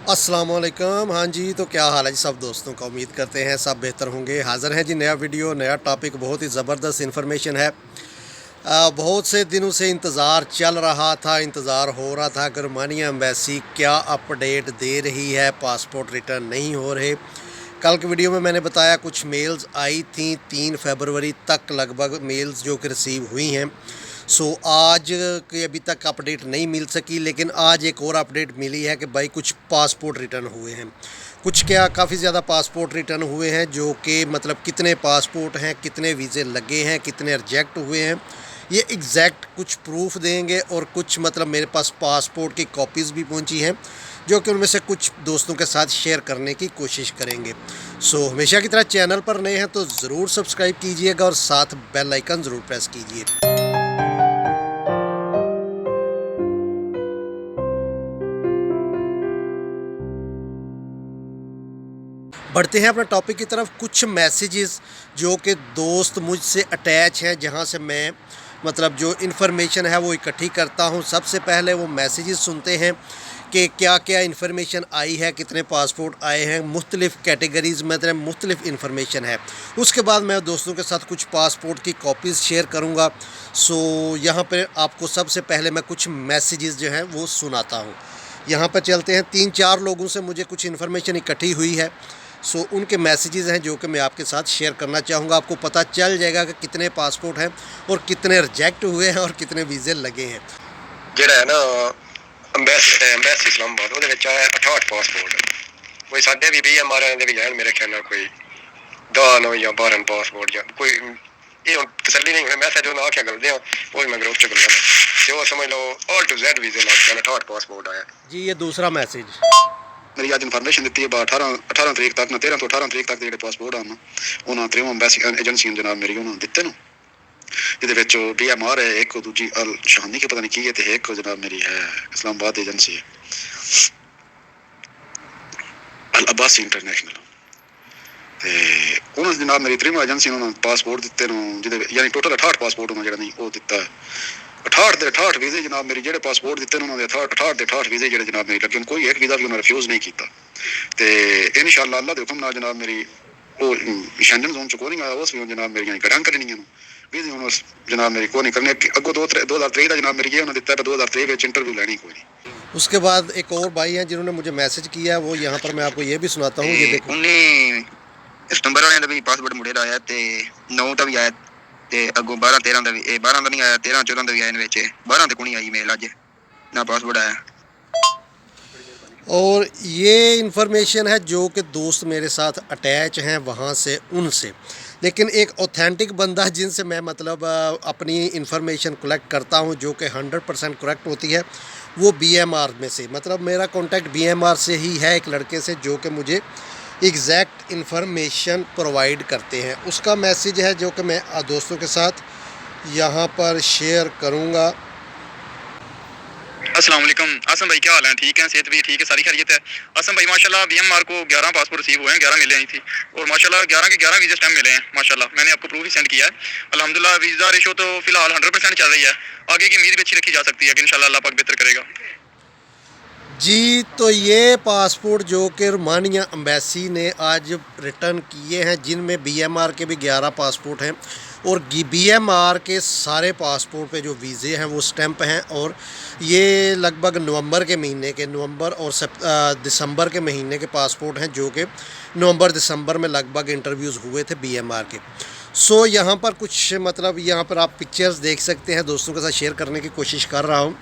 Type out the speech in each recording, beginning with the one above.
अस्सलाम वालेकुम। हाँ जी, तो क्या हाल है जी सब दोस्तों का। उम्मीद करते हैं सब बेहतर होंगे। हाज़िर हैं जी नया वीडियो, नया टॉपिक, बहुत ही ज़बरदस्त इन्फॉर्मेशन है। बहुत से दिनों से इंतज़ार चल रहा था, इंतज़ार हो रहा था कि रोमानिया एम्बेसी क्या अपडेट दे रही है, पासपोर्ट रिटर्न नहीं हो रहे। कल की वीडियो में मैंने बताया कुछ मेल्स आई थी 3 फरवरी तक लगभग मेल्स जो कि रिसीव हुई हैं। आज की अभी तक अपडेट नहीं मिल सकी, लेकिन आज एक और अपडेट मिली है कि भाई कुछ पासपोर्ट रिटर्न हुए हैं। कुछ क्या, काफ़ी ज़्यादा पासपोर्ट रिटर्न हुए हैं, जो कि मतलब कितने पासपोर्ट हैं, कितने वीज़े लगे हैं, कितने रिजेक्ट हुए हैं, ये एग्जैक्ट कुछ प्रूफ देंगे। और कुछ मतलब मेरे पास पासपोर्ट की कॉपीज़ भी पहुंची हैं, जो कि उनमें से कुछ दोस्तों के साथ शेयर करने की कोशिश करेंगे। हमेशा की तरह चैनल पर नए हैं तो ज़रूर सब्सक्राइब कीजिएगा और साथ बेल आइकन ज़रूर प्रेस कीजिए। बढ़ते हैं अपने टॉपिक की तरफ। कुछ मैसेजेस जो कि दोस्त मुझसे अटैच हैं, जहां से मैं मतलब जो इन्फॉर्मेशन है वो इकट्ठी करता हूं। सबसे पहले वो मैसेजेस सुनते हैं कि क्या क्या इन्फॉर्मेशन आई है, कितने पासपोर्ट आए हैं, मुख्तलिफ़ कैटेगरीज़ मतलब मुख्तलिफ़ इन्फॉर्मेशन है। उसके बाद मैं दोस्तों के साथ कुछ पासपोर्ट की कॉपीज़ शेयर करूँगा। यहाँ पर आपको सबसे पहले मैं कुछ मैसेजेस जो हैं वो सुनाता हूँ। यहाँ पर चलते हैं। 3-4 लोगों से मुझे कुछ इन्फॉर्मेशन इकट्ठी हुई है। उनके मैसेजेस हैं जो कि मैं आपके साथ शेयर करना चाहूँगा। आपको पता चल जाएगा कि कितने पासपोर्ट हैं और कितने रिजेक्ट हुए हैं और कितने वीज़े लगे हैं। ਜਿਹੜਾ ਹੈ ਨਾ ਅੰਬੈਸੀ ਇਸਲਾਮਾਬਾਦ ਉਹਦੇ ਵਿੱਚ ਆਇਆ 68 ਪਾਸਪੋਰਟ। ਕੋਈ ਸਾਡੇ ਵੀ BMR ਦੇ ਵੀ ਜਾਣ ਮੇਰੇ ਖਿਆਲ ਨਾਲ ਕੋਈ 10 9 ਜਾਂ 12 ਪਾਸਪੋਰਟ ਜਾਂ ਕੋਈ ਇਹ ਹੁਣ ਤਸੱਲੀ ਨਹੀਂ ਹੋਈ। ਮੈਂ ਤਾਂ ਜੋ ਨਾ ਆਖਿਆ ਕਰਦੇ ਆ ਉਹ ਮੈਂ ਗਰੁੱਪ ਚ ਗੱਲਾਂ ਤੇ ਉਹ ਸਮਝ ਲਓ ਆਲ ਟੂ ਜ਼ੈਡ ਵੀਜ਼ੇ ਲੱਗ ਗਏ 68 ਪਾਸਪੋर्ट आया जी। ये दूसरा मैसेज ਮੇਰੀ ਅੱਜ ਇਨਫੋਰਮੇਸ਼ਨ ਦਿੱਤੀ ਹੈ 18 ਤਰੀਕ ਤੱਕ ਨਾ 13 ਤੋਂ 18 ਤਰੀਕ ਤੱਕ ਦੇ ਜਿਹੜੇ ਪਾਸਪੋਰਟ ਹਨ ਉਹਨਾਂ ਤਰੀਮ ਅੰਬੈਸੀ ਏਜੰਸੀ ਜਨਾਬ ਮੇਰੀ ਉਹਨਾਂ ਦਿੱਤੇ ਨੂੰ ਜਿਹਦੇ ਵਿੱਚ BMR ਹੈ ਇੱਕ, ਦੂਜੀ ਅਲ ਸ਼ਾਨੀ ਕੀ ਪਤਾ ਨਹੀਂ ਕੀ ਹੈ, ਤੇ ਇੱਕ ਜਨਾਬ ਮੇਰੀ ਹੈ ਇਸਲਾਮਾਬਾਦ ਏਜੰਸੀ ਹੈ ਅਲ ਅਬਾਸੀ ਇੰਟਰਨੈਸ਼ਨਲ। ਤੇ ਉਹਨਾਂ ਦੇ ਜਨਾਬ ਮੇਰੀ ਤਰੀਮ ਏਜੰਸੀ ਨੂੰ ਪਾਸਪੋਰਟ ਦਿੱਤੇ ਨੂੰ, ਜਿਹਦੇ ਯਾਨੀ ਟੋਟਲ 68 ਪਾਸਪੋਰਟ ਉਹਨਾਂ ਜਿਹੜਾ ਨਹੀਂ ਉਹ ਦਿੱਤਾ 68 ਦੇ 68 ਵੀਜ਼ੇ ਜਨਾਬ ਮੇਰੀ ਜਿਹੜੇ ਪਾਸਪੋਰਟ ਦਿੱਤੇ ਉਹਨਾਂ ਦੇ 68 ਦੇ 68 ਵੀਜ਼ੇ ਜਿਹੜੇ ਜਨਾਬ ਮੇਰੇ ਲੱਗੇ, ਕੋਈ ਇੱਕ ਵੀਜ਼ਾ ਵੀ ਉਹਨਾਂ ਰਿਫਿਊਜ਼ ਨਹੀਂ ਕੀਤਾ। ਤੇ ਇਨਸ਼ਾਅੱਲਾ ਅੱਲਾ ਦੇ ਹੁਕਮ ਨਾਲ ਜਨਾਬ ਮੇਰੀ ਉਹ ਸ਼ੈਂਗਨ ਜ਼ੋਨ ਚ ਕੋਈ ਨਹੀਂ ਆਇਆ, ਉਸ ਵੀ ਜਨਾਬ ਮੇਰੀਆਂ ਗੱਲਾਂ ਕਰਨੀਆਂ ਨੂੰ ਵੀਜ਼ੇ ਹੁਣ जनाब मेरी को नहीं करने अगो 2023 का जनाब मेरी ये उन्होंने दिता है 2023 में इंटरव्यू लेनी कोई नहीं। उसके बाद एक और भाई हैं जिन्होंने मुझे मैसेज किया है, वो यहाँ पर मैं आपको ये भी सुनाता हूँ। ये देखो, सितंबर वाले का भी पासपोर्ट मुड़े का आया ते 9 का भी आया ते अगो 12 13 का भी 12 का नहीं आया, 13 14 का भी आया, इन विच 12 ते कोई नहीं आई मेल अज ना पासपोर्ट आया। और ये इन्फॉर्मेशन है जो कि दोस्त मेरे साथ अटैच हैं वहाँ से उनसे। लेकिन एक ऑथेंटिक बंदा जिनसे मैं मतलब अपनी इन्फॉर्मेशन कलेक्ट करता हूँ जो कि 100% करेक्ट होती है, वो BMR में से मतलब मेरा कांटेक्ट BMR से ही है, एक लड़के से जो कि मुझे एग्जैक्ट इन्फॉर्मेशन प्रोवाइड करते हैं। उसका मैसेज है जो कि मैं दोस्तों के साथ यहाँ पर शेयर करूँगा। अस्सलाम वालेकुम आसम भाई, क्या हाल है? ठीक है, सेहत भी ठीक है, सारी खैरियत है। आसम भाई माशाल्लाह BMR को 11 पासपोर्ट रिसीव हुए हैं, 11 मिले आई थी और माशाल्लाह 11 के 11 वीज़ा स्टैम्प मिले हैं माशाल्लाह। मैंने आपको प्रूफ ही सेंड किया है। अल्हम्दुलिल्लाह वीज़ा रेशो तो फिलहाल 100% चल रही है, आगे की उम्मीद भी अच्छी रखी जा सकती है कि इंशाल्लाह अल्लाह पाक बेहतर करेगा। जी, तो ये पासपोर्ट जो कि रोमानिया एम्बेसी ने आज रिटर्न किए हैं, जिनमें BMR के भी 11 पासपोर्ट हैं और BMR के सारे पासपोर्ट पे जो वीज़े हैं वो स्टैंप हैं। और ये लगभग नवंबर के महीने के, नवंबर और दिसंबर के महीने के पासपोर्ट हैं, जो कि नवंबर दिसंबर में लगभग इंटरव्यूज़ हुए थे BMR के। यहाँ पर कुछ मतलब यहाँ पर आप पिक्चर्स देख सकते हैं, दोस्तों के साथ शेयर करने की कोशिश कर रहा हूँ,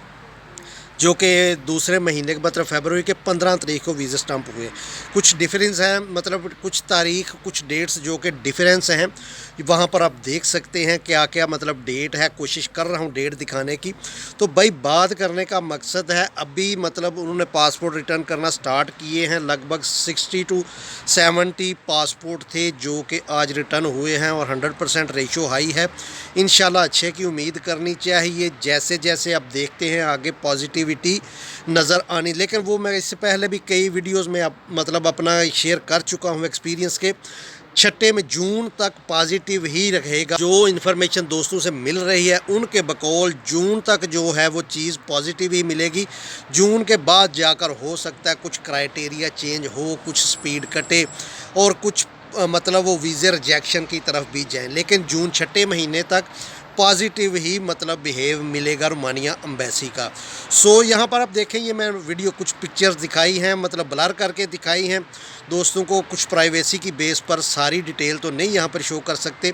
जो कि दूसरे महीने के मतलब फरवरी के 15 तारीख को वीज़ा स्टैंप हुए। कुछ डिफरेंस है, मतलब कुछ तारीख, कुछ डेट्स जो कि डिफरेंस हैं, वहाँ पर आप देख सकते हैं क्या क्या मतलब डेट है। कोशिश कर रहा हूँ डेट दिखाने की। तो भाई बात करने का मकसद है, अभी मतलब उन्होंने पासपोर्ट रिटर्न करना स्टार्ट किए हैं। लगभग 60 to 70 पासपोर्ट थे जो कि आज रिटर्न हुए हैं और 100% रेशो हाई है। इंशाल्लाह अच्छे की उम्मीद करनी चाहिए। जैसे जैसे अब देखते हैं आगे पॉजिटिविटी नज़र आनी, लेकिन वो मैं इससे पहले भी कई वीडियोस में मतलब अपना शेयर कर चुका हूँ एक्सपीरियंस के। छठे में जून तक पॉजिटिव ही रहेगा। जो इन्फॉर्मेशन दोस्तों से मिल रही है उनके बकौल जून तक जो है वो चीज़ पॉजिटिव ही मिलेगी। जून के बाद जाकर हो सकता है कुछ क्राइटेरिया चेंज हो, कुछ स्पीड कटे और कुछ मतलब वो वीज़े रिजेक्शन की तरफ भी जाएं, लेकिन जून छठे महीने तक पॉजिटिव ही मतलब बिहेव मिलेगा रोमानिया एम्बेसी का। सो यहाँ पर आप देखें, ये मैं वीडियो कुछ पिक्चर्स दिखाई हैं, मतलब ब्लर करके दिखाई हैं दोस्तों को, कुछ प्राइवेसी की बेस पर सारी डिटेल तो नहीं यहाँ पर शो कर सकते।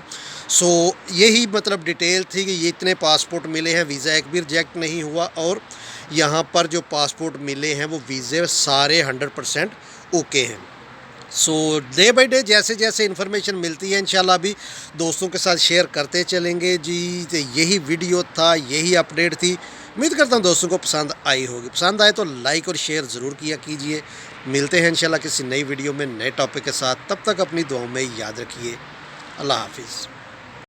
सो यही मतलब डिटेल थी कि ये इतने पासपोर्ट मिले हैं, वीज़ा एक भी रिजेक्ट नहीं हुआ और यहाँ पर जो पासपोर्ट मिले हैं वो वीज़े सारे 100% ओके हैं। सो डे बाई डे जैसे जैसे इन्फॉर्मेशन मिलती है इंशाल्लाह भी दोस्तों के साथ शेयर करते चलेंगे जी। तो यही वीडियो था, यही अपडेट थी। उम्मीद करता हूँ दोस्तों को पसंद आई होगी। पसंद आए तो लाइक और शेयर ज़रूर किया कीजिए। मिलते हैं इंशाल्लाह किसी नई वीडियो में नए टॉपिक के साथ। तब तक अपनी दुआओं में याद रखिए। अल्लाह हाफिज़।